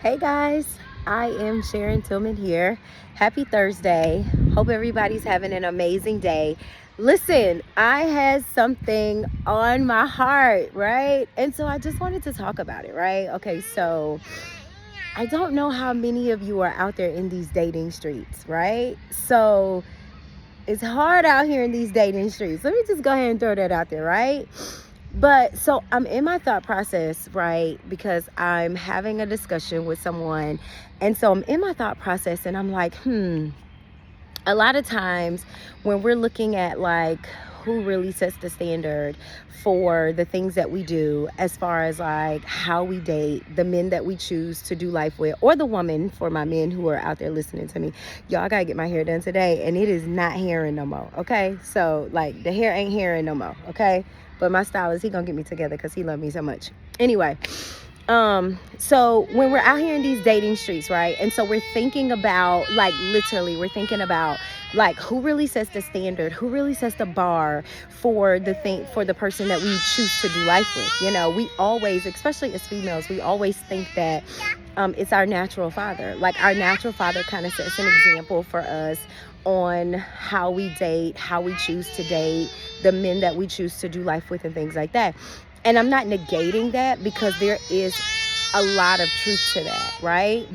Hey guys, I am Sharon Tillman here. Happy Thursday. Hope everybody's having an amazing day. Listen, I had something on my heart, right? And so I just wanted to talk about it, right? Okay, so I don't know how many of you are out there in these dating streets, right? So it's hard out here in these dating streets. Let me just go ahead and throw that out there, right? But so I'm in my thought process, right? Because I'm having a discussion with someone. And so I'm in my thought process and I'm like, a lot of times when we're looking at like who really sets the standard for the things that we do, as far as like how we date, the men that we choose to do life with, or the woman, for my men who are out there listening to me, y'all, I gotta get my hair done today and it is not hairing no more. Okay, so like the hair ain't hairing no more. Okay, but my stylist, he gonna get me together because he loved me so much. Anyway, so when we're out here in these dating streets, right? And so we're thinking about, like, literally, we're thinking about like who really sets the standard, who really sets the bar for the person that we choose to do life with. You know, we always, especially as females, we always think that it's our natural father. Like our natural father kind of sets an example for us on how we date, how we choose to date, the men that we choose to do life with, and things like that. And I'm not negating that, because there is a lot of truth to that, right?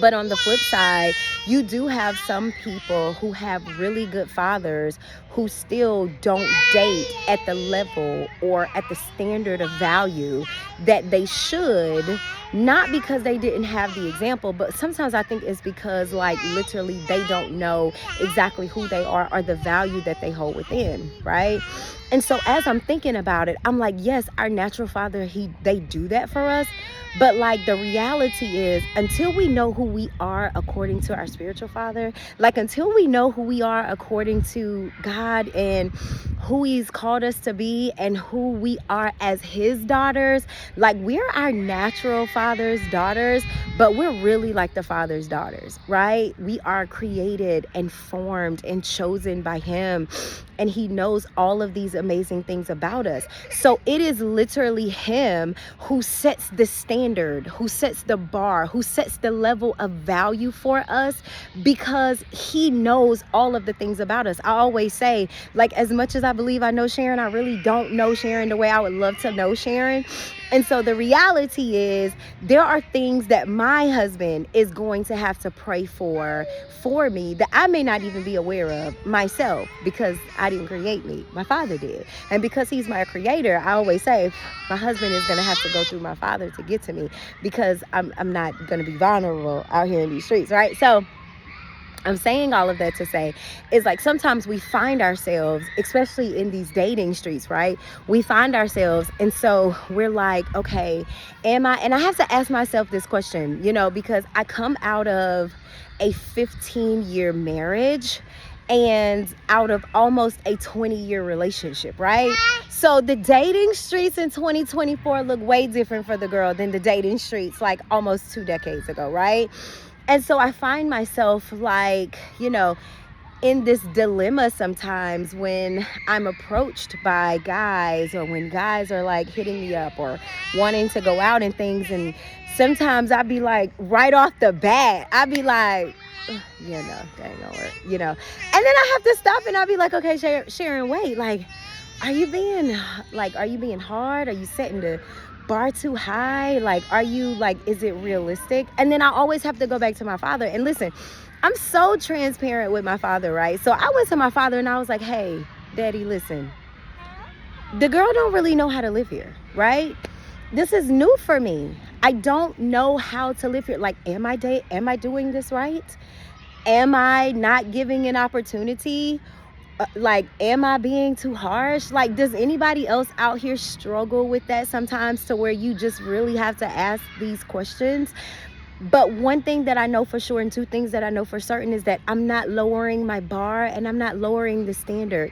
But on the flip side, you do have some people who have really good fathers who still don't date at the level or at the standard of value that they should. Not because they didn't have the example, but sometimes I think it's because, like, literally they don't know exactly who they are or the value that they hold within, right? And so as I'm thinking about it, I'm like, yes, our natural father, they do that for us. But like the reality is, until we know who we are according to our spiritual father, like until we know who we are according to God and who he's called us to be and who we are as his daughters, like we're our natural father's daughters, but we're really like the father's daughters, right? We are created and formed and chosen by him. And he knows all of these amazing things about us. So it is literally him who sets the standard, who sets the bar, who sets the level of value for us, because he knows all of the things about us. I always say, like, as much as I believe I know Sharon, I really don't know Sharon the way I would love to know Sharon. And so the reality is, there are things that my husband is going to have to pray for me that I may not even be aware of myself, because I didn't create me. My father did. And because he's my creator, I always say my husband is going to have to go through my father to get to me, because I'm not going to be vulnerable out here in these streets, right? So I'm saying all of that to say is, like, sometimes we find ourselves, especially in these dating streets, right? We find ourselves, and so we're like, okay, and I have to ask myself this question, you know, because I come out of a 15-year marriage and out of almost a 20-year relationship, right? So the dating streets in 2024 look way different for the girl than the dating streets like almost 2 decades ago, right? And so I find myself, like, you know, in this dilemma sometimes when I'm approached by guys, or when guys are like hitting me up or wanting to go out and things. And sometimes I'd be like, right off the bat, I'd be like, yeah, no, that ain't gonna work, you know. And then I have to stop and I'll be like, okay, Sharon, wait, like, are you being hard? Are you setting the bar too high? Like, are you, like, is it realistic? And then I always have to go back to my father. And listen, I'm so transparent with my father, right? So I went to my father and I was like, hey, daddy, listen, the girl don't really know how to live here, right? This is new for me. I don't know how to live here. Like, am I doing this right? Am I not giving an opportunity? Like, am I being too harsh? Like, does anybody else out here struggle with that sometimes, to where you just really have to ask these questions? But one thing that I know for sure, and two things that I know for certain, is that I'm not lowering my bar and I'm not lowering the standard.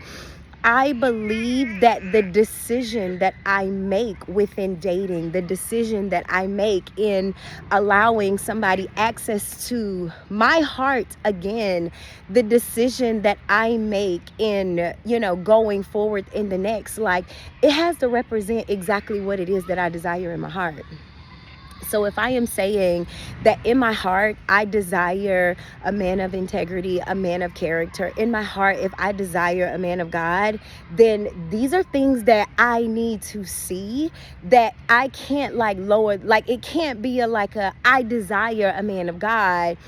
I believe that the decision that I make within dating, the decision that I make in allowing somebody access to my heart again, the decision that I make in, you know, going forward in the next, like, it has to represent exactly what it is that I desire in my heart. So if I am saying that in my heart, I desire a man of integrity, a man of character, in my heart, if I desire a man of God, then these are things that I need to see, that I can't like lower, like it can't be I desire a man of God,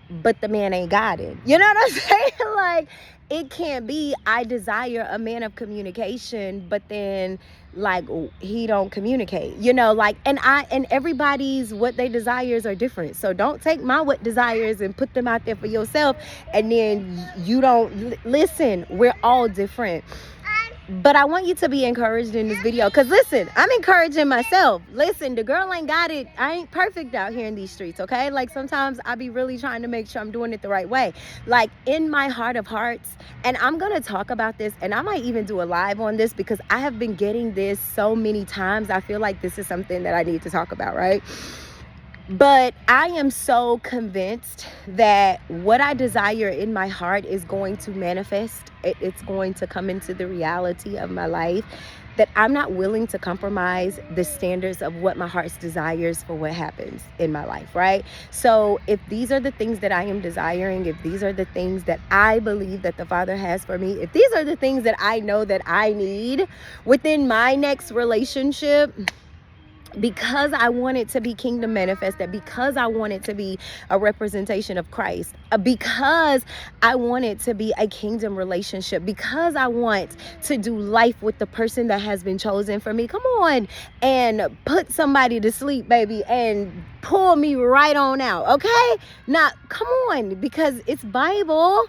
but the man ain't got it. You know what I'm saying? Like, it can't be I desire a man of communication, but then like he don't communicate, and everybody's what they desires are different. So don't take my what desires and put them out there for yourself, and then you don't listen. We're all different. But I want you to be encouraged in this video, because listen, I'm encouraging myself. Listen, the girl ain't got it. I ain't perfect out here in these streets, okay? Like, sometimes I be really trying to make sure I'm doing it the right way. Like, in my heart of hearts, and I'm going to talk about this, and I might even do a live on this, because I have been getting this so many times. I feel like this is something that I need to talk about, right? But I am so convinced that what I desire in my heart is going to manifest. It's going to come into the reality of my life, that I'm not willing to compromise the standards of what my heart's desires for what happens in my life, right? So if these are the things that I am desiring, if these are the things that I believe that the Father has for me, if these are the things that I know that I need within my next relationship, because I want it to be kingdom manifested, because I want it to be a representation of Christ, because I want it to be a kingdom relationship, because I want to do life with the person that has been chosen for me. Come on and put somebody to sleep, baby, and pull me right on out, okay? Now, come on, because it's Bible.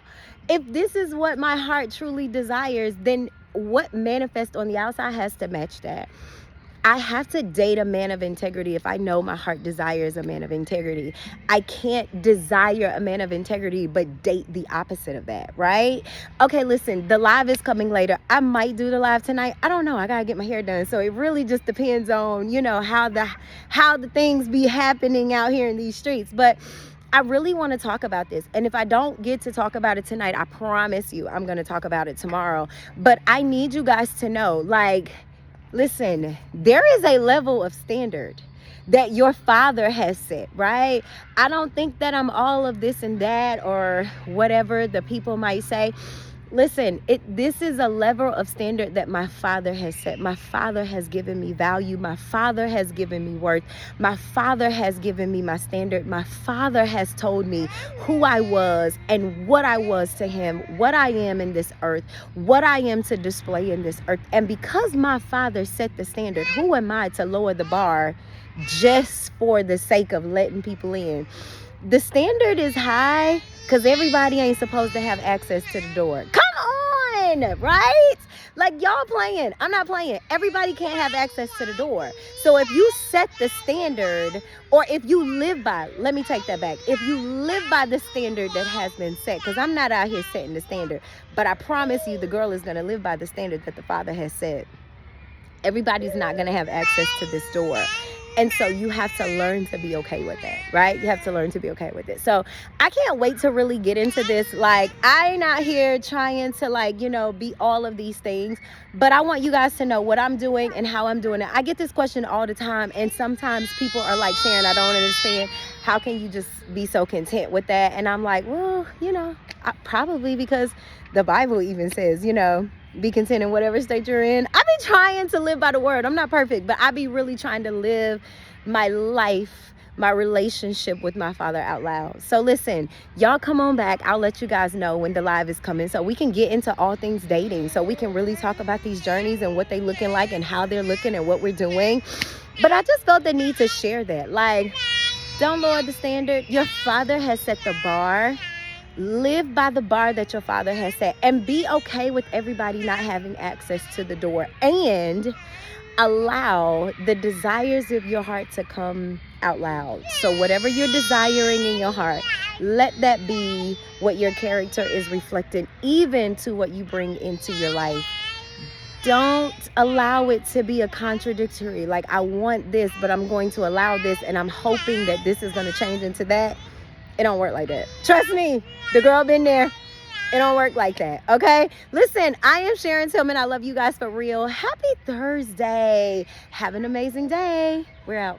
If this is what my heart truly desires, then what manifests on the outside has to match that. I have to date a man of integrity if I know my heart desires a man of integrity. I can't desire a man of integrity but date the opposite of that, right? Okay, listen, the live is coming later. I might do the live tonight. I don't know. I gotta get my hair done. So it really just depends on, how the things be happening out here in these streets. But I really want to talk about this. And if I don't get to talk about it tonight, I promise you I'm going to talk about it tomorrow. But I need you guys to know, listen, there is a level of standard that your Father has set, right? I don't think that I'm all of this and that or whatever the people might say. Listen, this is a level of standard that my Father has set. My Father has given me value. My Father has given me worth. My Father has given me my standard. My Father has told me who I was and what I was to him, what I am in this earth, what I am to display in this earth. And because my Father set the standard, who am I to lower the bar just for the sake of letting people in? The standard is high because everybody ain't supposed to have access to the door. Come on, right? Like, y'all playing. I'm not playing. Everybody can't have access to the door. So if you set the standard, or if you live by, let me take that back. If you live by the standard that has been set, because I'm not out here setting the standard, but I promise you the girl is going to live by the standard that the Father has set. Everybody's not going to have access to this door. And so you have to learn to be okay with that, right? You have to learn to be okay with it. So I can't wait to really get into this. Like, I ain't out here trying to be all of these things, but I want you guys to know what I'm doing and how I'm doing it. I get this question all the time, and sometimes people are like, Sharon, I don't understand. How can you just be so content with that? And I'm like, well, probably because the Bible even says, be content in whatever state you're in. I've been trying to live by the word. I'm not perfect, but I be really trying to live my life, my relationship with my Father out loud. So listen, y'all come on back. I'll let you guys know when the live is coming so we can get into all things dating, so we can really talk about these journeys and what they looking like and how they're looking and what we're doing. But I just felt the need to share that. Like, don't lower the standard. Your Father has set the bar. Live by the bar that your Father has set, and be okay with everybody not having access to the door, and allow the desires of your heart to come out loud. So whatever you're desiring in your heart, let that be what your character is reflecting, even to what you bring into your life. Don't allow it to be a contradictory, like, I want this, but I'm going to allow this, and I'm hoping that this is going to change into that. It don't work like that. Trust me, the girl been there. It don't work like that, okay? Listen, I am Sharon Tillman. I love you guys for real. Happy Thursday. Have an amazing day. We're out.